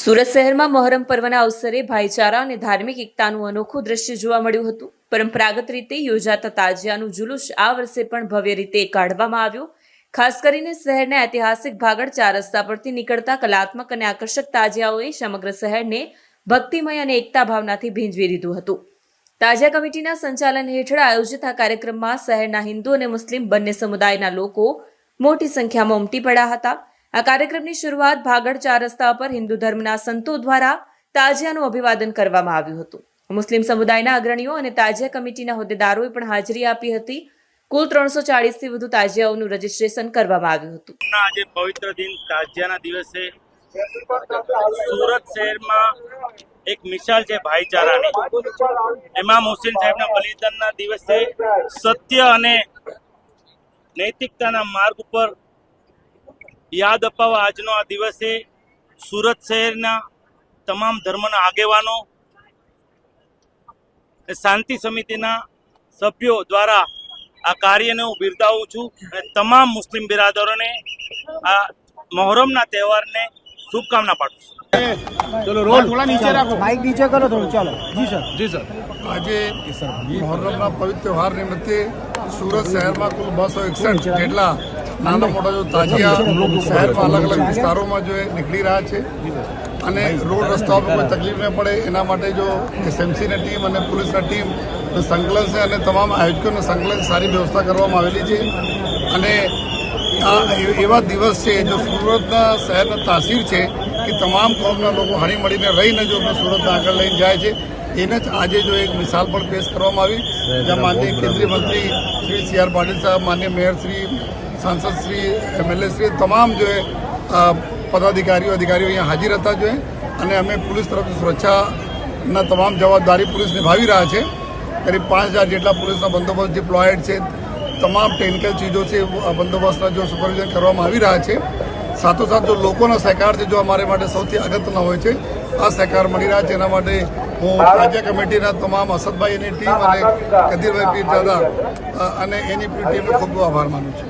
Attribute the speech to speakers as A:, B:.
A: સુરત શહેરમાં મોહરમ પર્વના અવસરે ભાઈચારા અને ધાર્મિક એકતાનું અનોખું દ્રશ્ય જોવા મળ્યું હતું। પરંપરાગત રીતે યોજાતા તાજિયાનું જુલુસ આ વર્ષે પણ ભવ્ય રીતે કાઢવામાં આવ્યું। ખાસ કરીને શહેરના ઐતિહાસિક ભાગળ 4 રસ્તા પરથી નીકળતા કલાત્મક અને આકર્ષક તાજિયાઓએ સમગ્ર શહેરને ભક્તિમય અને એકતા ભાવનાથી ભીંજવી દીધું હતું। તાજિયા કમિટીના સંચાલન હેઠળ આયોજિત આ કાર્યક્રમમાં શહેરના હિન્દુ અને મુસ્લિમ બંને સમુદાયના લોકો મોટી સંખ્યામાં ઉમટી પડ્યા હતા। આ કાર્યક્રમની શરૂઆત ભાગળ 4 રસ્તા પર હિન્દુ ધર્મના સંતો દ્વારા તાજિયાનું અભિવાદન કરવામાં આવ્યું હતું। મુસ્લિમ સમુદાયના અગ્રણીઓ અને તાજિયા કમિટીના હોદ્દેદારોએ પણ હાજરી આપી હતી। કુલ 340 થી વધુ તાજિયાઓનું રજીસ્ટ્રેશન કરવામાં આવ્યું હતું।
B: આજે પવિત્ર દિન તાજિયાના દિવસે સુરત શહેરમાં એક મિસાલ છે ભાઈચારાની। એમાં મુસ્લિમ સાહેબના બલિદાનના દિવસે સત્ય અને નૈતિકતાના માર્ગ ઉપર યાદ અપાવવા આજનો આ દિવસે સુરત શહેરના તમામ ધર્મના આગેવાનો શાંતિ સમિતિના સભ્યો દ્વારા આ કાર્યને હું બિરદાવું છું અને તમામ મુસ્લિમ બિરાદરોને આ મોહરમના તહેવારને શુભકામના પાઠવું છું।
C: चलो रोल थोड़ा नीचे रखो, माइक नीचे करो थोड़ा। चलो जी सर।
D: આજે મોહરમના પવિત્ર તહેવાર નિમિત્તે સુરત શહેરમાં કુલ 261 જેટલા નાના મોટા જો તાજિયા શહેરમાં અલગ અલગ વિસ્તારોમાં જો નીકળી રહ્યા છે અને રોડ રસ્તાઓ પર કોઈ તકલીફ ન પડે એના માટે જો એસએમસીની ટીમ અને પોલીસની ટીમ સંકલન છે અને તમામ આયોજકોને સંકલન સારી વ્યવસ્થા કરવામાં આવેલી છે। અને આ એવા દિવસ છે જો સુરતના શહેરના તાસીર છે કે તમામ કોમના લોકો હળી મળીને રહીને જો સુરતને આગળ લઈને જાય છે। એને જ આજે જો એક મિસાલ પણ પેશ કરવામાં આવી, જ્યાં માનનીય કેન્દ્રીય મંત્રી શ્રી CR પાટીલ સાહેબ, માનનીય મેયર શ્રી, સાંસદ શ્રી, MLA શ્રી, તમામ જો પદાધિકારીઓ અધિકારીઓ અહીંયા હાજર હતા જો। અને અમે પોલીસ તરફથી સુરક્ષાના તમામ જવાબદારી પોલીસ નિભાવી રહ્યા છે। કરીબ 5000 જેટલા પોલીસના બંદોબસ્ત ડિપ્લોયડ છે। તમામ ટેકનિકલ ચીજો છે બંદોબસ્તના જો સુપરવિઝન કરવામાં આવી રહ્યા છે। સાથોસાથ જો લોકોના સહકાર છે જો અમારે માટે સૌથી અગત્યના હોય છે, આ સહકાર મળી રહ્યા છે। એના માટે હું તાજિયા કમિટીના તમામ અસદભાઈ એની ટીમ અને કદીરભાઈ પીરજાદા અને એની પૂરી ટીમનો ખૂબ ખૂબ આભાર માનું છું।